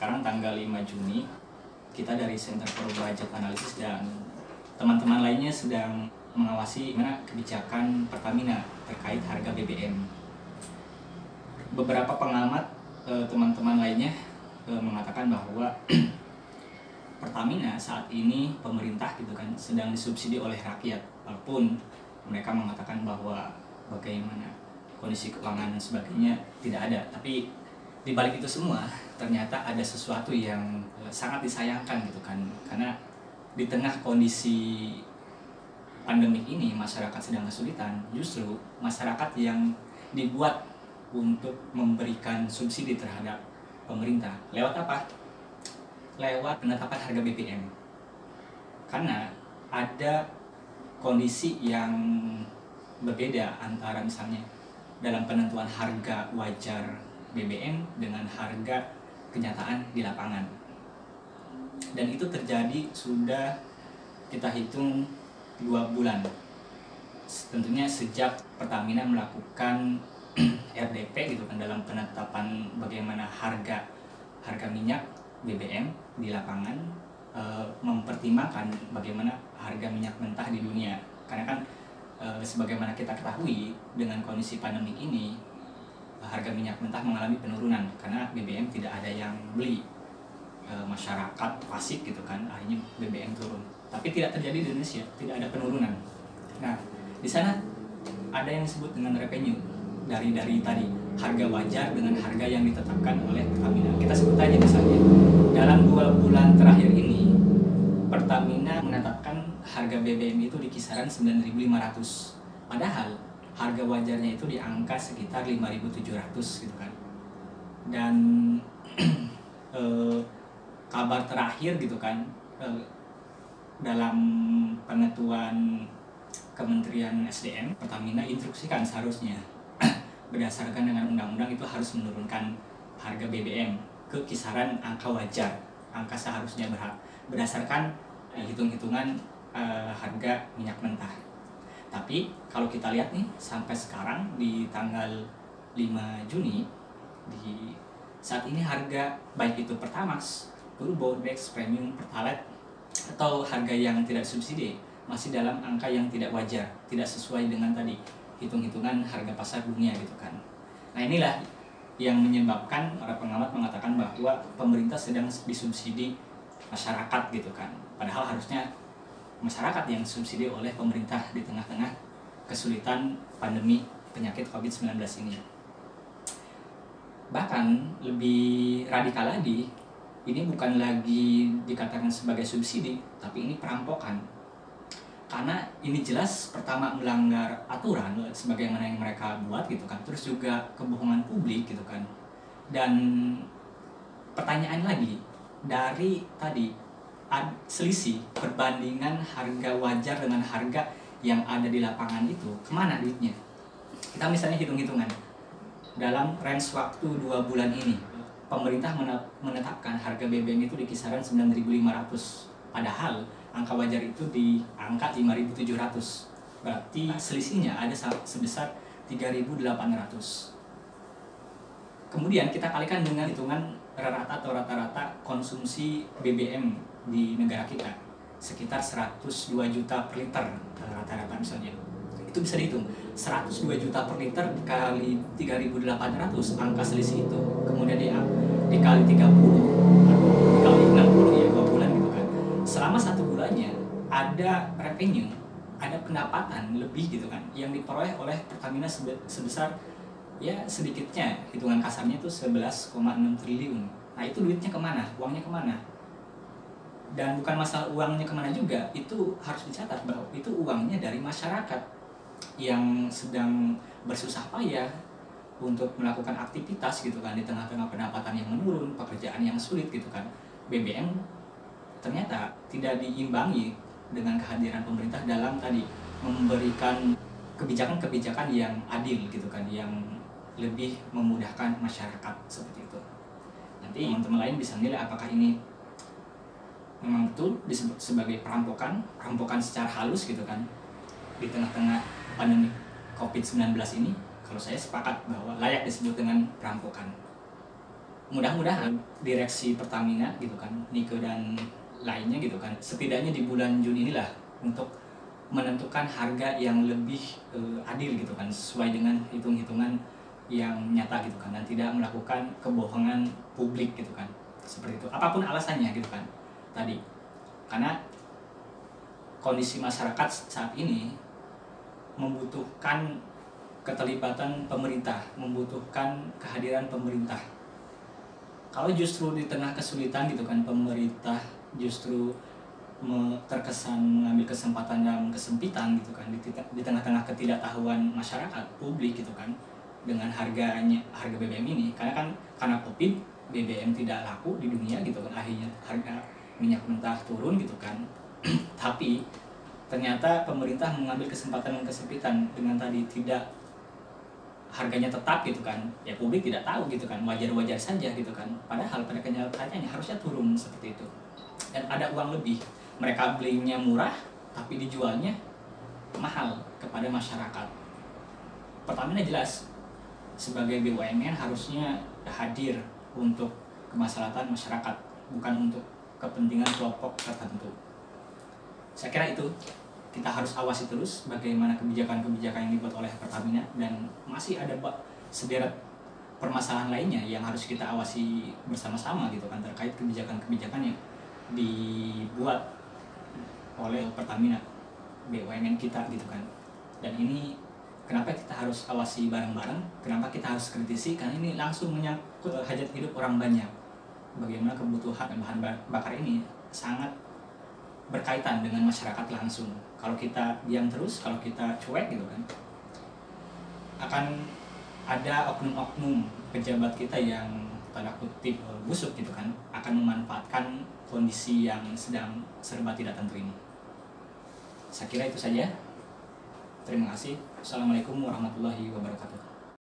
sekarang tanggal 5 Juni, kita dari Center for Budget Analysis dan teman-teman lainnya sedang mengawasi mana kebijakan Pertamina terkait harga BBM. Beberapa pengamat, teman-teman lainnya mengatakan bahwa Pertamina saat ini pemerintah gitu kan sedang disubsidi oleh rakyat, walaupun mereka mengatakan bahwa bagaimana kondisi keuangan dan sebagainya tidak ada, tapi di balik itu semua ternyata ada sesuatu yang sangat disayangkan gitu kan, karena di tengah kondisi pandemik ini masyarakat sedang kesulitan, justru masyarakat yang dibuat untuk memberikan subsidi terhadap pemerintah lewat apa? Lewat penetapan harga BBM. Karena ada kondisi yang berbeda antara misalnya dalam penentuan harga wajar BBM dengan harga kenyataan di lapangan. Dan itu terjadi sudah kita hitung 2 bulan. Tentunya sejak Pertamina melakukan RDP gitu kan dalam penetapan bagaimana harga minyak BBM di lapangan, mempertimbangkan bagaimana harga minyak mentah di dunia. Karena kan sebagaimana kita ketahui dengan kondisi pandemi ini, harga minyak mentah mengalami penurunan karena BBM tidak ada yang beli. Masyarakat pasif gitu kan, akhirnya BBM turun. Tapi tidak terjadi di Indonesia, tidak ada penurunan. Nah, di sana ada yang disebut dengan revenue dari tadi harga wajar dengan harga yang ditetapkan oleh Pertamina. Kita sebut aja misalnya dalam 2 bulan terakhir ini Pertamina menetapkan harga BBM itu di kisaran 9.500. Padahal harga wajarnya itu di angka sekitar 5.700 gitu kan. Dan kabar terakhir gitu kan, dalam penentuan Kementerian SDM, Pertamina instruksikan seharusnya berdasarkan dengan undang-undang itu harus menurunkan harga BBM ke kisaran angka wajar, angka seharusnya berdasarkan hitung-hitungan harga minyak mentah. Tapi kalau kita lihat nih sampai sekarang di tanggal 5 Juni di saat ini harga baik itu Pertamax, Turbo, Dex, Premium, Pertalite atau harga yang tidak subsidi masih dalam angka yang tidak wajar, tidak sesuai dengan tadi hitung-hitungan harga pasar dunia gitu kan. Nah, inilah yang menyebabkan para pengamat mengatakan bahwa pemerintah sedang disubsidi masyarakat gitu kan. Padahal harusnya masyarakat yang disubsidi oleh pemerintah di tengah-tengah kesulitan pandemi penyakit COVID-19 ini. Bahkan lebih radikal lagi, ini bukan lagi dikatakan sebagai subsidi, tapi ini perampokan. Karena ini jelas pertama melanggar aturan sebagaimana yang mereka buat gitu kan, terus juga kebohongan publik gitu kan. Dan pertanyaan lagi, dari tadi selisih perbandingan harga wajar dengan harga yang ada di lapangan itu, kemana duitnya? Kita misalnya hitung-hitungan dalam range waktu 2 bulan ini pemerintah menetapkan harga BBM itu di kisaran 9.500, padahal angka wajar itu di angka 5.700, berarti selisihnya ada sebesar 3.800. Kemudian kita kalikan dengan hitungan rata atau rata-rata konsumsi BBM di negara kita sekitar 102 juta per liter rata-rata misalnya. Itu bisa dihitung 102 juta per liter kali 3.800 angka selisih itu, kemudian dikali 30 dikali 60 ya 2 bulan gitu kan. Selama 1 bulannya ada revenue, ada pendapatan lebih gitu kan yang diperoleh oleh Pertamina sebesar ya sedikitnya hitungan kasarnya itu 11,6 triliun. Nah, itu duitnya kemana? Uangnya kemana? Dan bukan masalah uangnya kemana juga, itu harus dicatat bahwa itu uangnya dari masyarakat yang sedang bersusah payah untuk melakukan aktivitas gitu kan di tengah-tengah pendapatan yang menurun, pekerjaan yang sulit gitu kan. BBM ternyata tidak diimbangi dengan kehadiran pemerintah dalam tadi memberikan kebijakan-kebijakan yang adil gitu kan, yang lebih memudahkan masyarakat seperti itu. Nanti teman-teman lain bisa menilai apakah ini memang betul disebut sebagai perampokan secara halus gitu kan di tengah-tengah pandemi COVID-19 ini. Kalau saya sepakat bahwa layak disebut dengan perampokan. mudah-mudahan direksi Pertamina gitu kan, Nike dan lainnya gitu kan, setidaknya di bulan Juni inilah untuk menentukan harga yang lebih adil gitu kan, sesuai dengan hitung-hitungan yang nyata gitu kan, dan tidak melakukan kebohongan publik gitu kan, seperti itu, apapun alasannya gitu kan tadi. Karena kondisi masyarakat saat ini membutuhkan keterlibatan pemerintah, membutuhkan kehadiran pemerintah. Kalau justru di tengah kesulitan gitu kan, pemerintah justru terkesan mengambil kesempatan dalam kesempitan gitu kan, di tengah-tengah ketidaktahuan masyarakat publik gitu kan, dengan harga BBM ini, karena Covid BBM tidak laku di dunia gitu kan, akhirnya harga minyak mentah turun gitu kan. Tapi ternyata pemerintah mengambil kesempatan dan kesempitan dengan tadi, tidak harganya tetap gitu kan, ya publik tidak tahu gitu kan, wajar-wajar saja gitu kan, padahal pada kenyataannya harusnya turun seperti itu, dan ada uang lebih, mereka belinya murah tapi dijualnya mahal kepada masyarakat. Pertamina jelas sebagai BUMN harusnya hadir untuk kemaslahatan masyarakat, bukan untuk kepentingan kelompok tertentu. Saya kira itu kita harus awasi terus bagaimana kebijakan-kebijakan yang dibuat oleh Pertamina, dan masih ada sederet permasalahan lainnya yang harus kita awasi bersama-sama gitu kan, terkait kebijakan-kebijakan yang dibuat oleh Pertamina, BUMN kita gitu kan. Dan ini kenapa kita harus awasi bareng-bareng, kenapa kita harus kritisi, karena ini langsung menyangkut hajat hidup orang banyak. Bagaimana kebutuhan bahan bakar ini sangat berkaitan dengan masyarakat langsung. Kalau kita diam terus, kalau kita cuek gitu kan, akan ada oknum-oknum pejabat kita yang tanda kutip busuk gitu kan, akan memanfaatkan kondisi yang sedang serba tidak tentu ini. Saya kira itu saja. Terima kasih. Assalamualaikum warahmatullahi wabarakatuh.